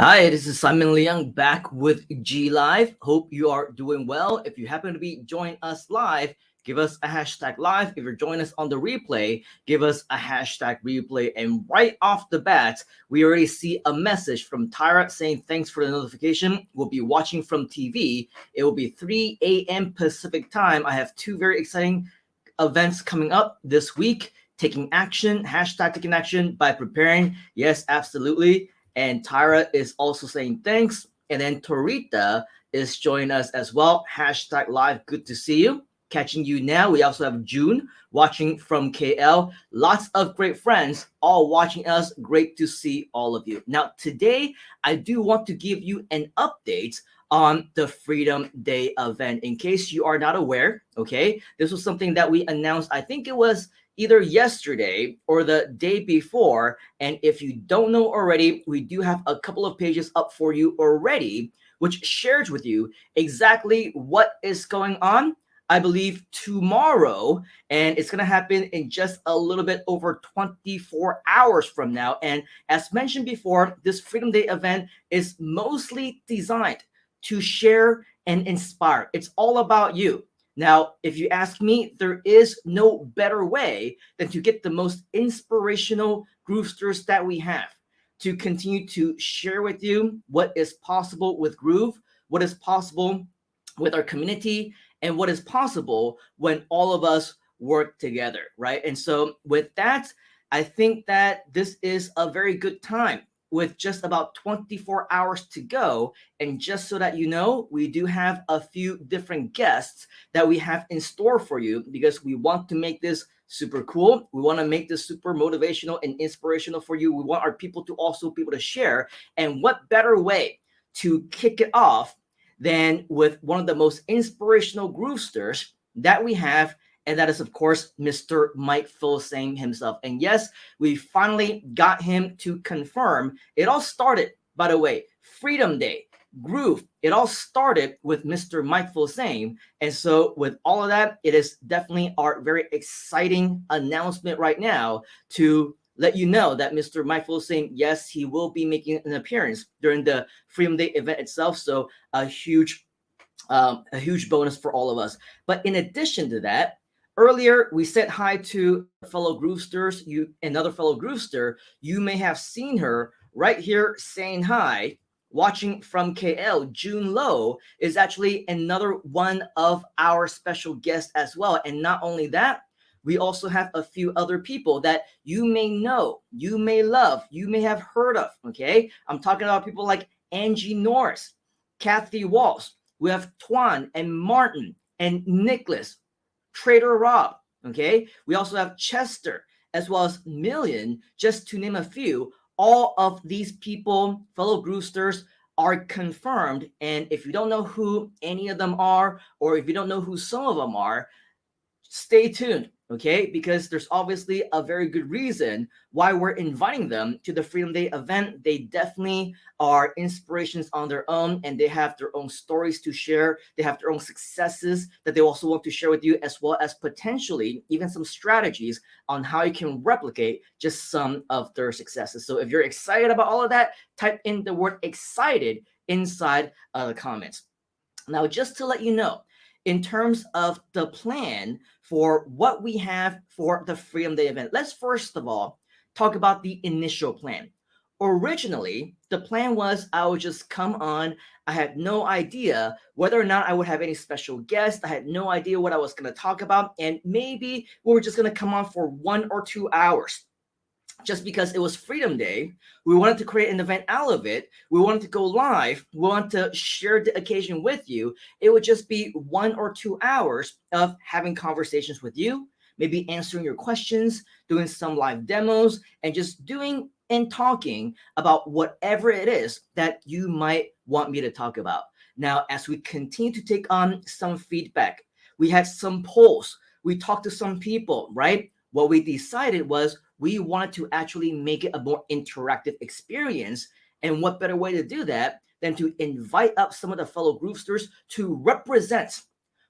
Hi, this is Simon Leung back with G Live. Hope you are doing well. If you happen to be joining us live, give us a hashtag live. If you're joining us on the replay, give us a hashtag replay. And right off the bat, we already see a message from Tyra saying thanks for the notification. We'll be watching from TV. It will be 3 a.m. Pacific time. I have two very exciting events coming up this week. Taking action, hashtag taking action by preparing. Yes, absolutely. And Tyra is also saying thanks. And then Torita is joining us as well. Hashtag live. Good to see you. Catching you now. We also have June watching from KL. Lots of great friends all watching us. Great to see all of you. Now, today, I do want to give you an update on the Freedom Day event. In case you are not aware, okay, this was something that we announced, I think it was either yesterday or the day before. And if you don't know already, we do have a couple of pages up for you already, which shares with you exactly what is going on. I believe tomorrow, and it's going to happen in just a little bit over 24 hours from now. And as mentioned before, this Freedom Day event is mostly designed to share and inspire. It's all about you. Now, if you ask me, there is no better way than to get the most inspirational groovesters that we have to continue to share with you what is possible with Groove, what is possible with our community, and what is possible when all of us work together, right? And so, with that, I think that this is a very good time with just about 24 hours to go. And just so that you know, we do have a few different guests that we have in store for you because we want to make this super cool. We want to make this super motivational and inspirational for you. We want our people to also be able to share. And what better way to kick it off than with one of the most inspirational groovesters that we have, and that is, of course, Mr. Mike Filsaime himself. And yes, we finally got him to confirm. It all started, by the way, Freedom Day, Groove. It all started with Mr. Mike Filsaime. And so, with all of that, it is definitely our very exciting announcement right now to let you know that Mr. Mike Filsaime, yes, he will be making an appearance during the Freedom Day event itself. So, a huge bonus for all of us. But in addition to that, earlier we said hi to fellow groovesters. Another fellow groovester, you may have seen her right here saying hi. Watching from KL, June Low is actually another one of our special guests as well. And not only that, we also have a few other people that you may know, you may love, you may have heard of. Okay, I'm talking about people like Angie Norris, Kathy Walsh. We have Twan and Martin and Nicholas, Trader Rob. Okay. We also have Chester as well as Million, just to name a few. All of these people, fellow Groosters, are confirmed. And if you don't know who any of them are, or if you don't know who some of them are, stay tuned, okay? Because there's obviously a very good reason why we're inviting them to the Freedom Day event. They definitely are inspirations on their own, and they have their own stories to share. They have their own successes that they also want to share with you, as well as potentially even some strategies on how you can replicate just some of their successes. So if you're excited about all of that, type in the word excited inside the comments. Now, just to let you know, in terms of the plan for what we have for the Freedom Day event, let's first of all talk about the initial plan. Originally, the plan was I would just come on. I had no idea whether or not I would have any special guests. I had no idea what I was going to talk about. And maybe we were just going to come on for 1 or 2 hours just because it was Freedom Day. We wanted to create an event out of it. We wanted to go live. We wanted to share the occasion with you. It would just be 1 or 2 hours of having conversations with you, maybe answering your questions, doing some live demos, and just doing and talking about whatever it is that you might want me to talk about. Now, as we continue to take on some feedback, we had some polls. We talked to some people, right? What we decided was we wanted to actually make it a more interactive experience. And what better way to do that than to invite up some of the fellow groovesters to represent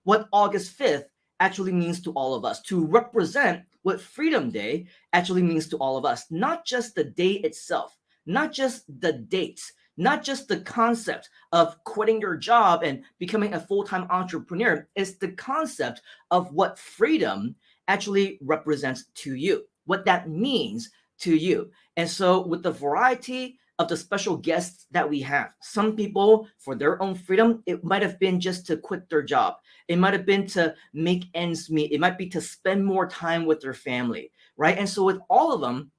what August 5th actually means to all of us, to represent what Freedom Day actually means to all of us, not just the day itself, not just the dates, not just the concept of quitting your job and becoming a full-time entrepreneur. It's the concept of what freedom actually represents to you, what that means to you. And so with the variety of the special guests that we have, some people for their own freedom, it might have been just to quit their job. It might have been to make ends meet. It might be to spend more time with their family, right? And so with all of them,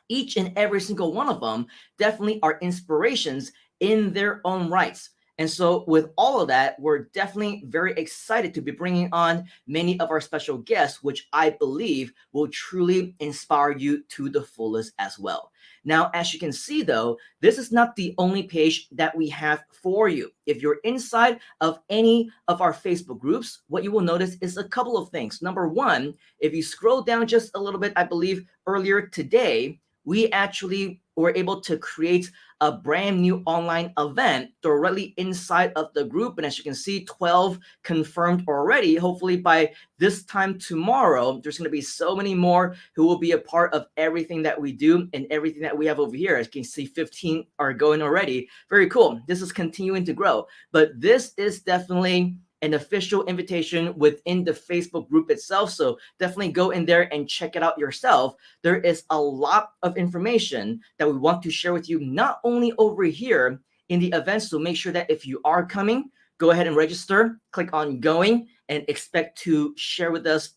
each and every single one of them definitely are inspirations in their own rights. And so, with all of that, we're definitely very excited to be bringing on many of our special guests, which I believe will truly inspire you to the fullest as well. Now, as you can see, though, this is not the only page that we have for you. If you're inside of any of our Facebook groups, what you will notice is a couple of things. Number one, if you scroll down just a little bit, I believe earlier today, we actually were able to create a brand new online event directly inside of the group. And as you can see, 12 confirmed already. Hopefully by this time tomorrow, there's going to be so many more who will be a part of everything that we do and everything that we have over here. As you can see, 15 are going already. Very cool. This is continuing to grow. But this is definitely an official invitation within the Facebook group itself. So definitely go in there and check it out yourself. There is a lot of information that we want to share with you, not only over here in the events. So make sure that if you are coming, go ahead and register, click on going, and expect to share with us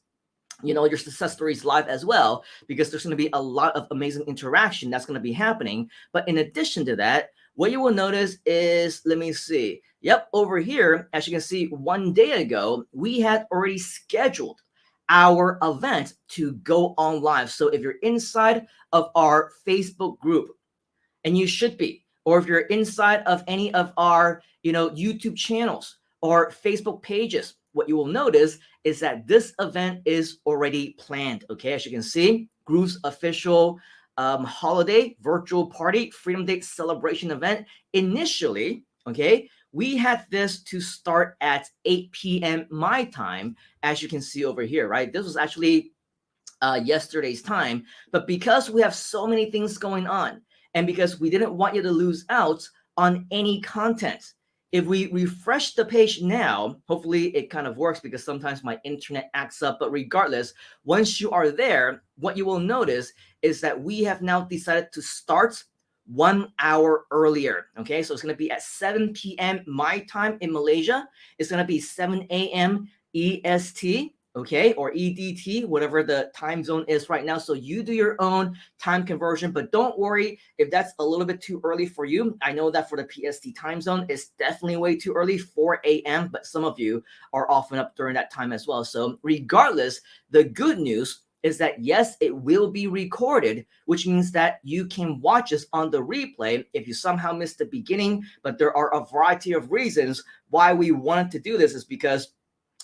your success stories live as well, because there's going to be a lot of amazing interaction that's going to be happening. But in addition to that, what you will notice is, let me see. Yep, over here, as you can see, one day ago, we had already scheduled our event to go on live. So if you're inside of our Facebook group, and you should be, or if you're inside of any of our, YouTube channels or Facebook pages, what you will notice is that this event is already planned. Okay, as you can see, Group's official holiday virtual party Freedom Day celebration event. Initially, okay, we had this to start at 8 p.m. my time, as you can see over here, right? This was actually yesterday's time, but because we have so many things going on, and because we didn't want you to lose out on any content, if we refresh the page now, hopefully it kind of works, because sometimes my internet acts up. But regardless, once you are there, what you will notice is that we have now decided to start 1 hour earlier. Okay, so it's going to be at 7 p.m. my time in Malaysia. It's going to be 7 a.m. EST. Okay, or EDT, whatever the time zone is right now. So you do your own time conversion, but don't worry if that's a little bit too early for you. I know that for the PST time zone, it's definitely way too early, 4 a.m., but some of you are often up during that time as well. So regardless, the good news is that yes, it will be recorded, which means that you can watch us on the replay if you somehow missed the beginning. But there are a variety of reasons why we wanted to do this, is because,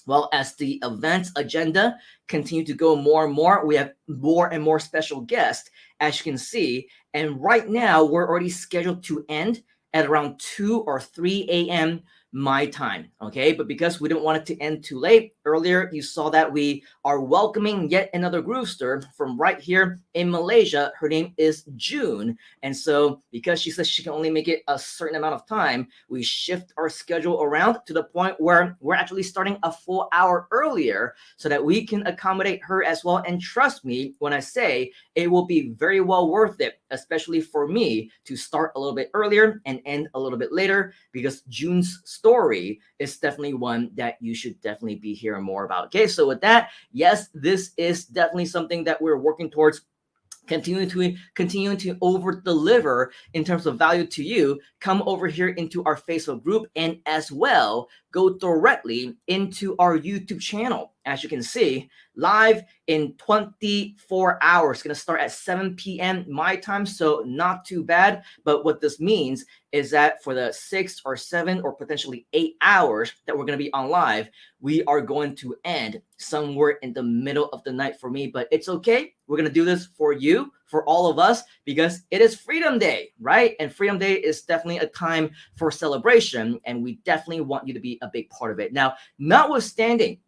well, as the event agenda continue to go more and more, we have more and more special guests, as you can see. And right now, we're already scheduled to end at around 2 or 3 a.m. my time, okay? But because we didn't want it to end too late, earlier you saw that we are welcoming yet another Groovester from right here in Malaysia. Her name is June. And so because she says she can only make it a certain amount of time, we shift our schedule around to the point where we're actually starting a full hour earlier so that we can accommodate her as well. And trust me when I say it will be very well worth it, especially for me to start a little bit earlier and end a little bit later, because June's story is definitely one that you should definitely be hearing more about. Okay, so with that, yes, this is definitely something that we're working towards continuing to over deliver in terms of value to you. Come over here into our Facebook group, and as well go directly into our YouTube channel. As you can see, live in 24 hours. It's going to start at 7 p.m. my time, so not too bad. But what this means is that for the 6 or 7 or potentially 8 hours that we're going to be on live, we are going to end somewhere in the middle of the night for me. But it's okay. We're going to do this for you, for all of us, because it is Freedom Day, right? And Freedom Day is definitely a time for celebration, and we definitely want you to be a big part of it. Now, notwithstanding,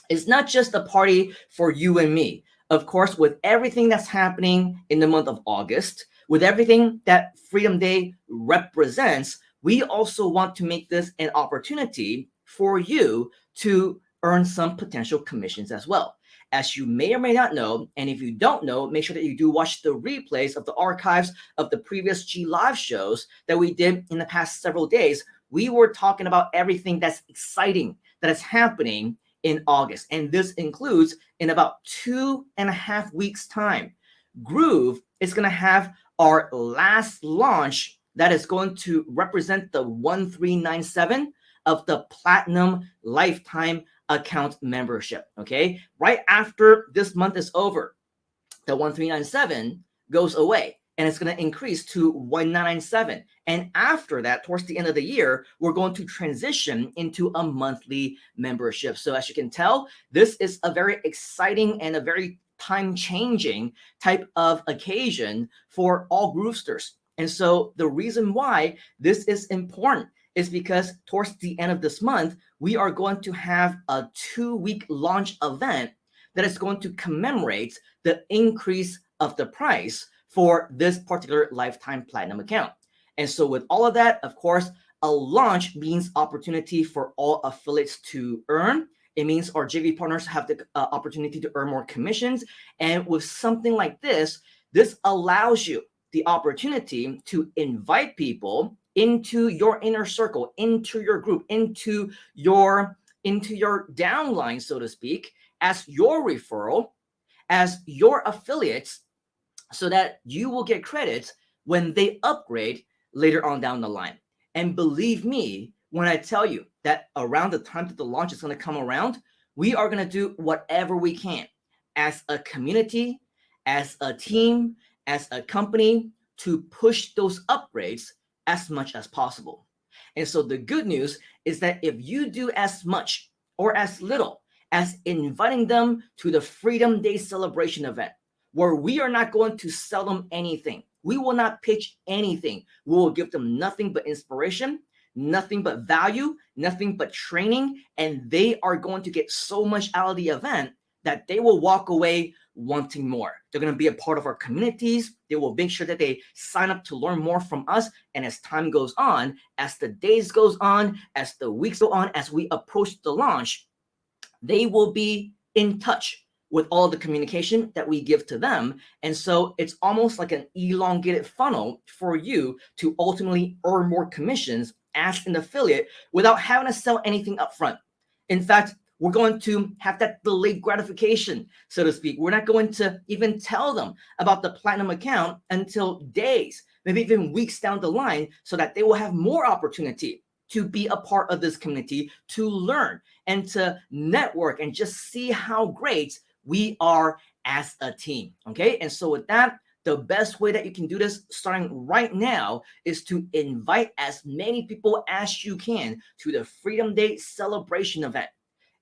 it's not just a party for you and me. Of course, with everything that's happening in the month of August, with everything that Freedom Day represents, we also want to make this an opportunity for you to earn some potential commissions as well. As you may or may not know, and if you don't know, make sure that you do watch the replays of the archives of the previous G Live shows that we did in the past several days. We were talking about everything that's exciting that is happening in August. And this includes in about 2.5 weeks' time, Groove is going to have our last launch that is going to represent the 1397 of the Platinum Lifetime Account membership. Okay, right after this month is over, the 1397 goes away and it's going to increase to 1997. And after that, towards the end of the year, we're going to transition into a monthly membership. So as you can tell, this is a very exciting and a very time-changing type of occasion for all Groovesters. And so the reason why this is important is because towards the end of this month, we are going to have a 2-week launch event that is going to commemorate the increase of the price for this particular Lifetime Platinum account. And so with all of that, of course, a launch means opportunity for all affiliates to earn. It means our JV partners have the opportunity to earn more commissions. And with something like this, this allows you the opportunity to invite people into your inner circle, into your group, into your downline, so to speak, as your referral, as your affiliates, so that you will get credits when they upgrade later on down the line. And believe me when I tell you that around the time that the launch is going to come around, we are going to do whatever we can as a community, as a team, as a company to push those upgrades as much as possible. And so the good news is that if you do as much or as little as inviting them to the Freedom Day celebration event, where we are not going to sell them anything, we will not pitch anything, we will give them nothing but inspiration, nothing but value, nothing but training, and they are going to get so much out of the event that they will walk away wanting more. They're going to be a part of our communities. They will make sure that they sign up to learn more from us. And as time goes on, as the days goes on, as the weeks go on, as we approach the launch, they will be in touch with all the communication that we give to them. And so it's almost like an elongated funnel for you to ultimately earn more commissions as an affiliate without having to sell anything up front. In fact, we're going to have that delayed gratification, so to speak. We're not going to even tell them about the Platinum account until days, maybe even weeks down the line, so that they will have more opportunity to be a part of this community, to learn and to network and just see how great we are as a team. Okay. And so with that, the best way that you can do this starting right now is to invite as many people as you can to the Freedom Day celebration event.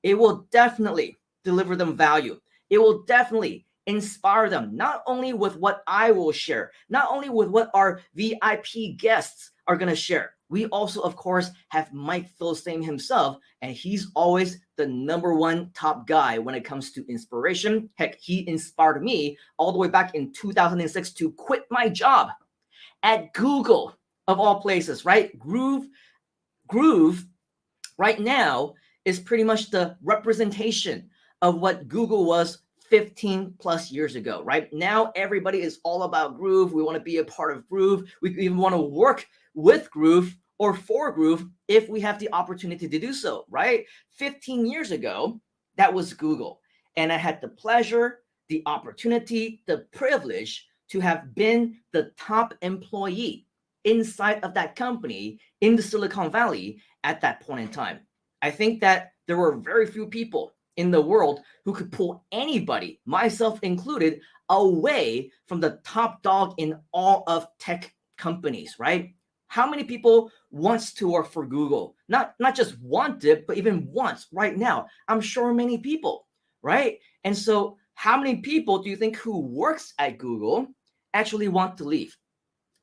It will definitely deliver them value. It will definitely inspire them, not only with what I will share, not only with what our VIP guests are going to share. We also, of course, have Mike Philsame himself, and he's always the #1 top guy when it comes to inspiration. Heck, he inspired me all the way back in 2006 to quit my job at Google, of all places, right? Groove right now is pretty much the representation of what Google was 15 plus years ago, right? Now everybody is all about Groove. We want to be a part of Groove. We even want to work with Groove or for Groove if we have the opportunity to do so, right? 15 years ago, that was Google. And I had the pleasure, the opportunity, the privilege to have been the top employee inside of that company in the Silicon Valley at that point in time. I think that there were very few people in the world who could pull anybody, myself included, away from the top dog in all of tech companies, right? How many people wants to work for Google? Not just wanted, but even wants right now. I'm sure many people, right? And so how many people do you think who works at Google actually want to leave?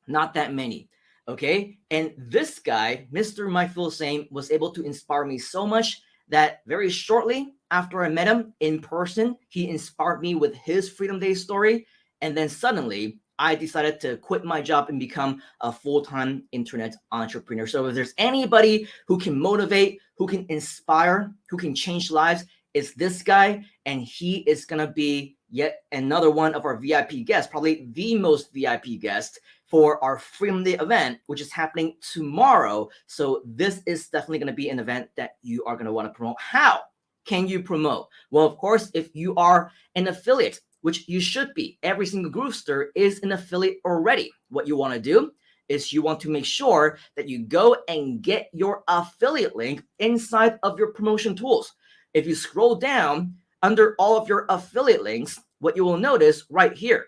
Not that many. Okay. And this guy, Mr. Mike Philsame, was able to inspire me so much that very shortly after I met him in person, he inspired me with his Freedom Day story. And then suddenly I decided to quit my job and become a full-time internet entrepreneur. So if there's anybody who can motivate, who can inspire, who can change lives, it's this guy, and he is gonna be yet another one of our VIP guests, probably the most VIP guest for our Freedom Day event, which is happening tomorrow. So this is definitely going to be an event that you are going to want to promote. How can you promote? Well, of course, if you are an affiliate, which you should be, every single Groovester is an affiliate already. What you want to do is you want to make sure that you go and get your affiliate link inside of your promotion tools. If you scroll down under all of your affiliate links, what you will notice right here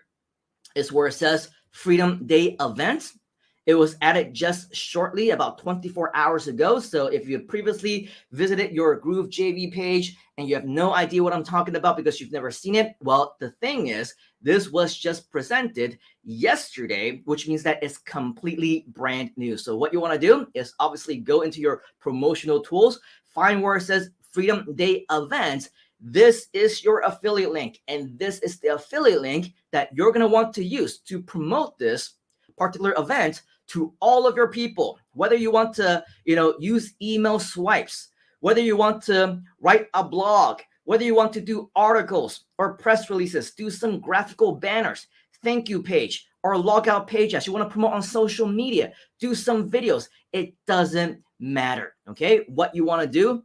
is where it says Freedom Day event. It was added just shortly, about 24 hours ago. So if you previously visited your Groove JV page and you have no idea what I'm talking about because you've never seen it, well, the thing is, this was just presented yesterday, which means that it's completely brand new. So what you want to do is obviously go into your promotional tools, find where it says Freedom Day event. This is your affiliate link, and this is the affiliate link that you're going to want to use to promote this particular event to all of your people. Whether you want to, use email swipes, whether you want to write a blog, whether you want to do articles or press releases, do some graphical banners, thank you page, or logout pages. You want to promote on social media, do some videos. It doesn't matter. Okay, what you want to do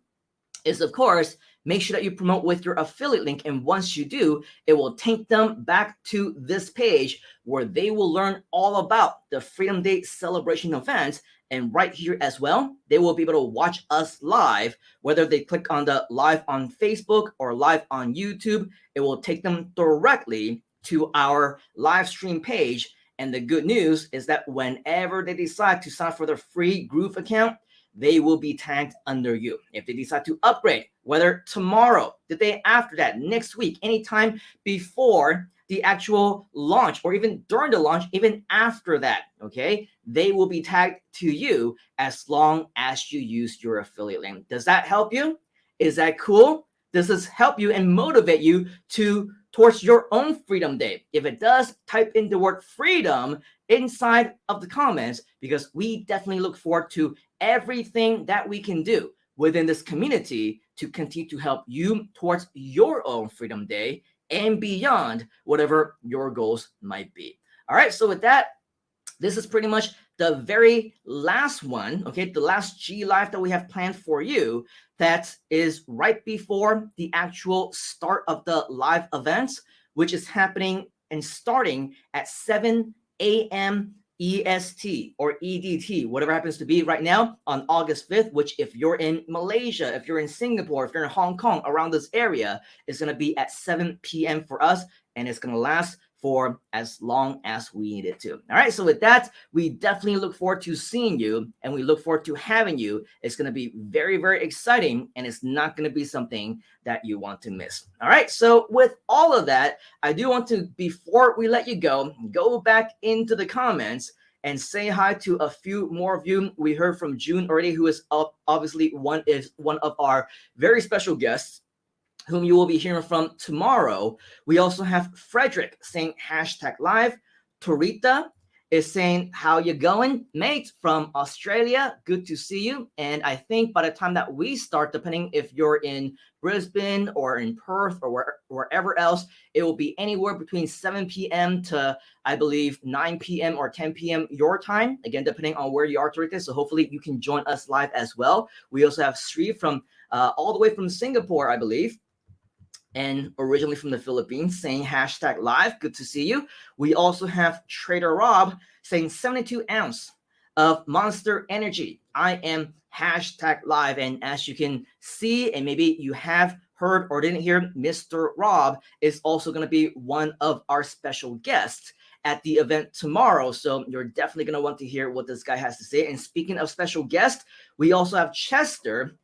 is, of course, make sure that you promote with your affiliate link. And once you do, it will take them back to this page where they will learn all about the Freedom Day celebration event. And right here as well, they will be able to watch us live, whether they click on the live on Facebook or live on YouTube. It will take them directly to our live stream page. And the good news is that whenever they decide to sign up for their free Groove account, they will be tagged under you. If they decide to upgrade, whether tomorrow, the day after that, next week, anytime before the actual launch, or even during the launch, even after that, okay, they will be tagged to you as long as you use your affiliate link. Does that help you? Is that cool? Does this help you and motivate you towards your own Freedom Day? If it does, type in the word freedom inside of the comments, because we definitely look forward to everything that we can do within this community to continue to help you towards your own Freedom Day and beyond, whatever your goals might be. All right, so with that, this is pretty much the very last one, okay, the last G Live that we have planned for you. That is right before the actual start of the live events, which is happening and starting at 7 a.m. EST or EDT, whatever happens to be right now on August 5th, which if you're in Malaysia, if you're in Singapore, if you're in Hong Kong, around this area, is going to be at 7 p.m. for us, and it's going to last for as long as we need it to. All right, so with that, we definitely look forward to seeing you, and we look forward to having you. It's going to be very, very exciting, and it's not going to be something that you want to miss. All right, so with all of that, I do want to, before we let you go back into the comments and say hi to a few more of you. We heard from June already, who is obviously one of our very special guests, whom you will be hearing from tomorrow. We also have Frederick saying #live. Torita is saying, how you going, mate, from Australia? Good to see you. And I think by the time that we start, depending if you're in Brisbane or in Perth or wherever else, it will be anywhere between 7 p.m. to, I believe, 9 p.m. or 10 p.m. your time, again, depending on where you are, Torita. So hopefully you can join us live as well. We also have Sri from all the way from Singapore, I believe, and originally from the Philippines, saying #live. Good to see you. We also have Trader Rob saying 72 ounce of Monster Energy. I am #live. And as you can see, and maybe you have heard or didn't hear, Mr. Rob is also going to be one of our special guests at the event tomorrow. So you're definitely going to want to hear what this guy has to say. And speaking of special guests, we also have Chester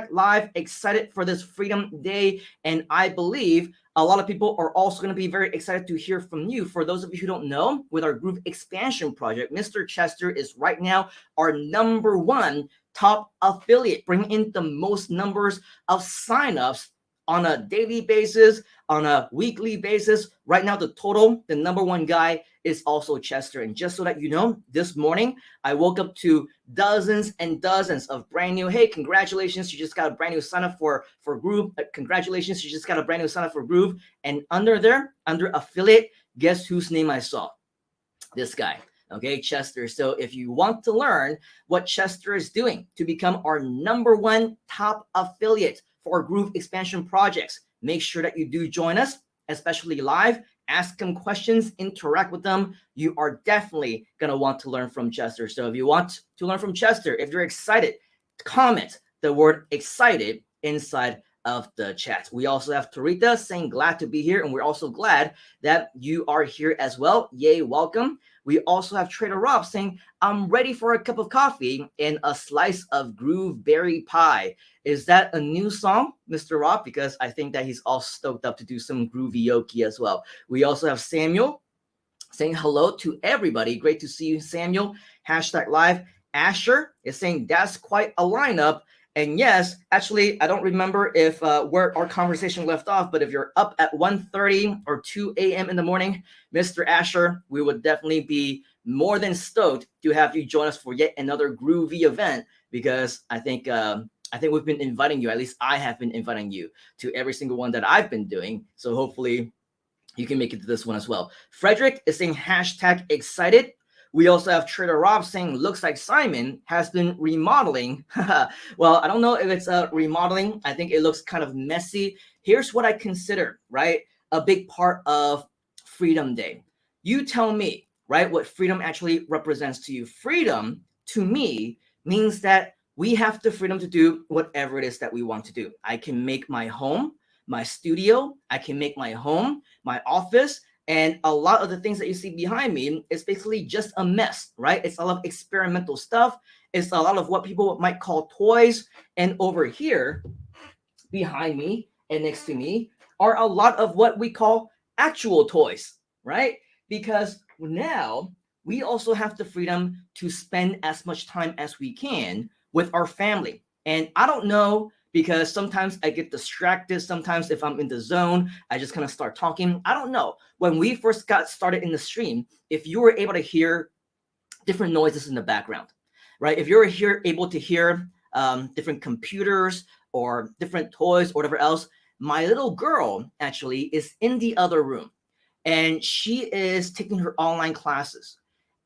#live, excited for this Freedom Day. And I believe a lot of people are also going to be very excited to hear from you. For those of you who don't know, with our Groove Expansion Project, Mr. Chester is right now our #1 top affiliate, bringing in the most numbers of signups on a daily basis, on a weekly basis. Right now, the #1 guy is also Chester. And just so that you know, this morning I woke up to dozens and dozens of brand new. Hey, congratulations! You just got a brand new sign up for Groove. Congratulations! You just got a brand new sign up for Groove. And under there, under affiliate, guess whose name I saw? This guy. Okay, Chester. So if you want to learn what Chester is doing to become our #1 top affiliate for Groove expansion projects, make sure that you do join us, especially live. Ask them questions, interact with them. You are definitely going to want to learn from Chester. So if you want to learn from Chester, if you're excited, comment the word excited inside of the chat. We also have Tarita saying glad to be here, and we're also glad that you are here as well. Yay, welcome. We also have Trader Rob saying, I'm ready for a cup of coffee and a slice of groove berry pie. Is that a new song, Mr. Rob? Because I think that he's all stoked up to do some groovy as well. We also have Samuel saying hello to everybody. Great to see you, Samuel. #live. Asher is saying that's quite a lineup. And yes, actually, I don't remember if where our conversation left off, but if you're up at 1:30 or 2 a.m. in the morning, Mr. Asher, we would definitely be more than stoked to have you join us for yet another groovy event, because I think we've been inviting you, at least I have been inviting you to every single one that I've been doing. So hopefully you can make it to this one as well. Frederick is saying #excited. We also have Trader Rob saying, looks like Simon has been remodeling. Well, I don't know if it's remodeling. I think it looks kind of messy. Here's what I consider, right, a big part of Freedom Day. You tell me, right, what freedom actually represents to you. Freedom, to me, means that we have the freedom to do whatever it is that we want to do. I can make my home my studio. I can make my home my office. And a lot of the things that you see behind me is basically just a mess, right? It's a lot of experimental stuff. It's a lot of what people might call toys. And over here, behind me and next to me, are a lot of what we call actual toys, right? Because now we also have the freedom to spend as much time as we can with our family. And I don't know, because sometimes I get distracted. Sometimes if I'm in the zone, I just kind of start talking. I don't know. When we first got started in the stream, if you were able to hear different noises in the background, right? If you're able to hear different computers or different toys or whatever else, my little girl actually is in the other room, and she is taking her online classes.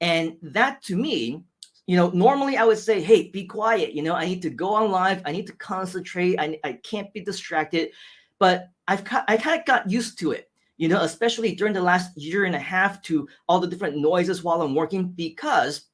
And that, to me, normally I would say, hey, be quiet. I need to go on live. I need to concentrate. I can't be distracted. But I kind of got used to it, especially during the last year and a half, to all the different noises while I'm working, because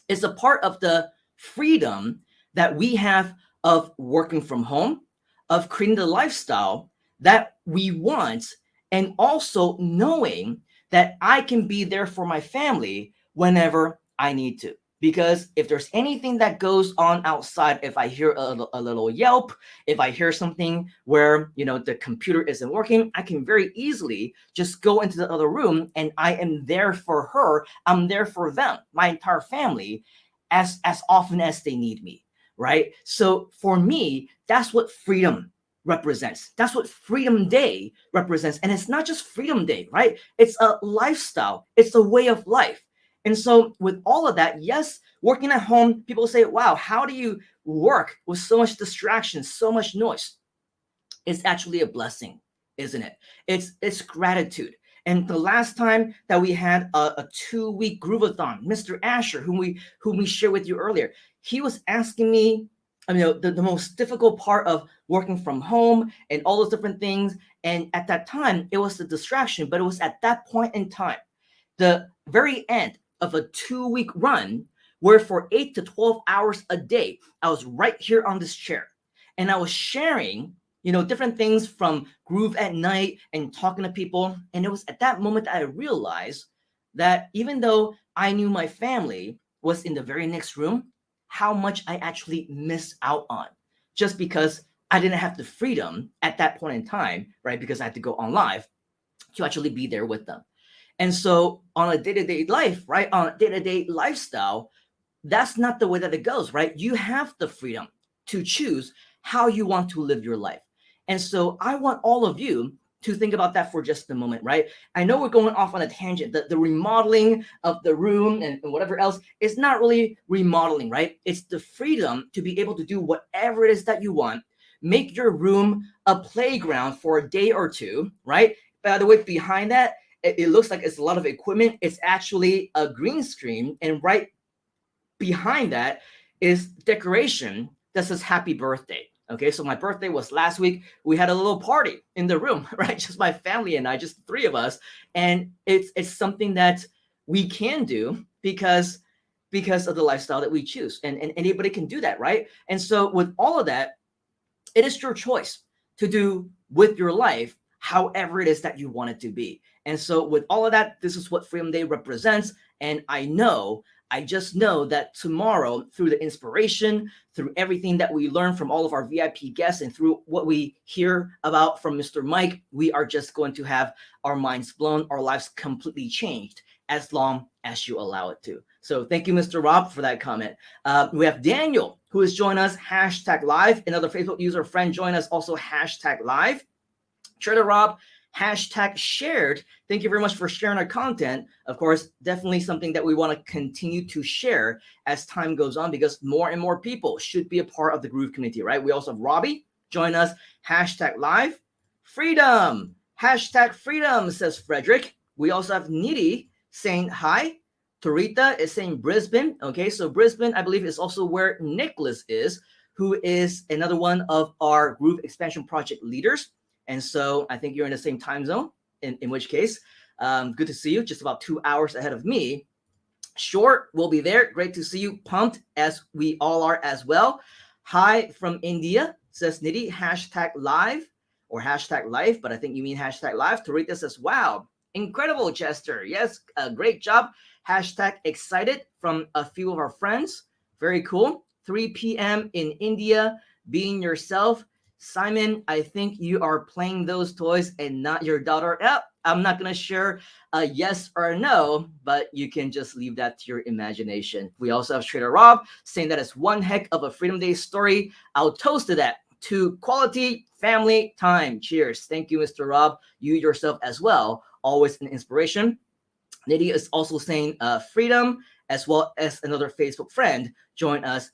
it's a part of the freedom that we have of working from home, of creating the lifestyle that we want, and also knowing that I can be there for my family whenever I need to. Because if there's anything that goes on outside, if I hear a little yelp, if I hear something where, the computer isn't working, I can very easily just go into the other room, and I am there for her. I'm there for them, my entire family, as often as they need me, right? So for me, that's what freedom represents. That's what Freedom Day represents. And it's not just Freedom Day, right? It's a lifestyle. It's a way of life. And so with all of that, yes, working at home, people say, wow, how do you work with so much distraction, so much noise? It's actually a blessing, isn't it? It's gratitude. And the last time that we had a 2-week Groovathon, Mr. Asher, whom we shared with you earlier, he was asking me, the most difficult part of working from home and all those different things. And at that time, it was the distraction, but it was at that point in time, the very end of a 2-week run, where for 8 to 12 hours a day, I was right here on this chair, and I was sharing, different things from Groove at Night and talking to people. And it was at that moment that I realized that even though I knew my family was in the very next room, how much I actually missed out on, just because I didn't have the freedom at that point in time, right? Because I had to go on live to actually be there with them. And so on a day-to-day life, right, on a day-to-day lifestyle, that's not the way that it goes, right? You have the freedom to choose how you want to live your life. And so I want all of you to think about that for just a moment, right? I know we're going off on a tangent. The remodeling of the room and whatever else is not really remodeling, right? It's the freedom to be able to do whatever it is that you want. Make your room a playground for a day or two, right? By the way, behind that, it looks like it's a lot of equipment. It's actually a green screen, and right behind that is decoration that says happy birthday. Okay, so my birthday was last week. We had a little party in the room, right? Just my family and I, just the three of us. And it's something that we can do because of the lifestyle that we choose. And anybody can do that, right? And so with all of that, it is your choice to do with your life however it is that you want it to be. And so with all of that, this is what Freedom Day represents. And I just know that tomorrow, through the inspiration, through everything that we learn from all of our VIP guests, and through what we hear about from Mr. Mike, we are just going to have our minds blown, our lives completely changed, as long as you allow it to. So thank you, Mr. Rob, for that comment. We have Daniel, who has joined us, #live. Another Facebook user friend joined us, also #live. Trader Rob, #shared. Thank you very much for sharing our content. Of course, definitely something that we want to continue to share as time goes on, because more and more people should be a part of the Groove community, right? We also have Robbie join us, #live. Freedom, #freedom, says Frederick. We also have Nidhi saying hi. Torita is saying Brisbane. Okay, so Brisbane, I believe, is also where Nicholas is, who is another one of our Groove Expansion Project leaders. And so I think you're in the same time zone, in which case, good to see you, just about 2 hours ahead of me. Short will be there. Great to see you. Pumped, as we all are as well. Hi from India, says Nidhi, #live or #life, but I think you mean #live. Torita says, wow, incredible, Chester. Yes, great job. #excited from a few of our friends. Very cool. 3 p.m. in India, being yourself. Simon, I think you are playing those toys and not your daughter. I'm not going to share a yes or a no, but you can just leave that to your imagination. We also have Trader Rob saying that it's one heck of a Freedom Day story. I'll toast to that, to quality family time. Cheers. Thank you, Mr. Rob. You yourself as well. Always an inspiration. Nidhi is also saying freedom, as well as another Facebook friend join us,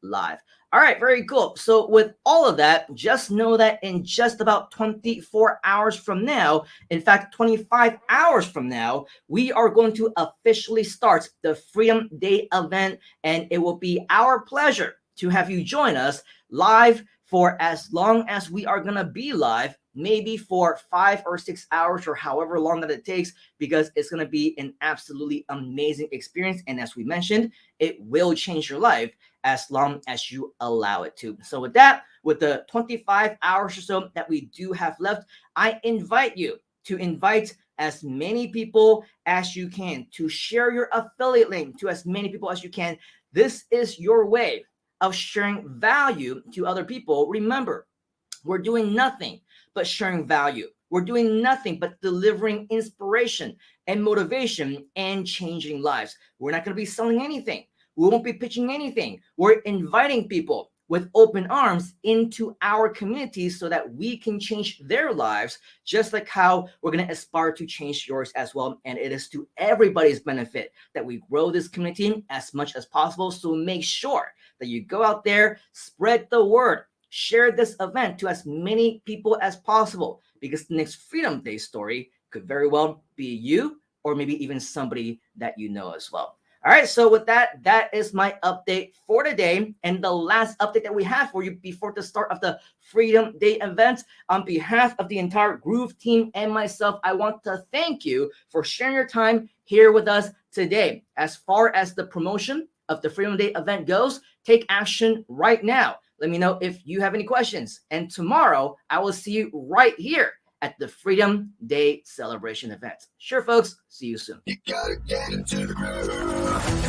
#live. All right, very cool. So with all of that, just know that in just about 24 hours from now, in fact, 25 hours from now, we are going to officially start the Freedom Day event, and it will be our pleasure to have you join us live for as long as we are going to be live, maybe for 5 or 6 hours or however long that it takes, because it's going to be an absolutely amazing experience. And as we mentioned, it will change your life as long as you allow it to. So with that, with the 25 hours or so that we do have left, I invite you to invite as many people as you can, to share your affiliate link to as many people as you can. This is your way of sharing value to other people. Remember, we're doing nothing but sharing value. We're doing nothing but delivering inspiration and motivation and changing lives. We're not going to be selling anything. We won't be pitching anything. We're inviting people with open arms into our communities so that we can change their lives, just like how we're going to aspire to change yours as well. And it is to everybody's benefit that we grow this community as much as possible. So make sure that you go out there, spread the word, share this event to as many people as possible, because the next Freedom Day story could very well be you, or maybe even somebody that you know as well. All right, so with that, that is my update for today. And the last update that we have for you before the start of the Freedom Day event, on behalf of the entire Groove team and myself, I want to thank you for sharing your time here with us today. As far as the promotion of the Freedom Day event goes, take action right now. Let me know if you have any questions. And tomorrow, I will see you right here at the Freedom Day celebration event. Sure, folks. See you soon. You gotta get into the groove.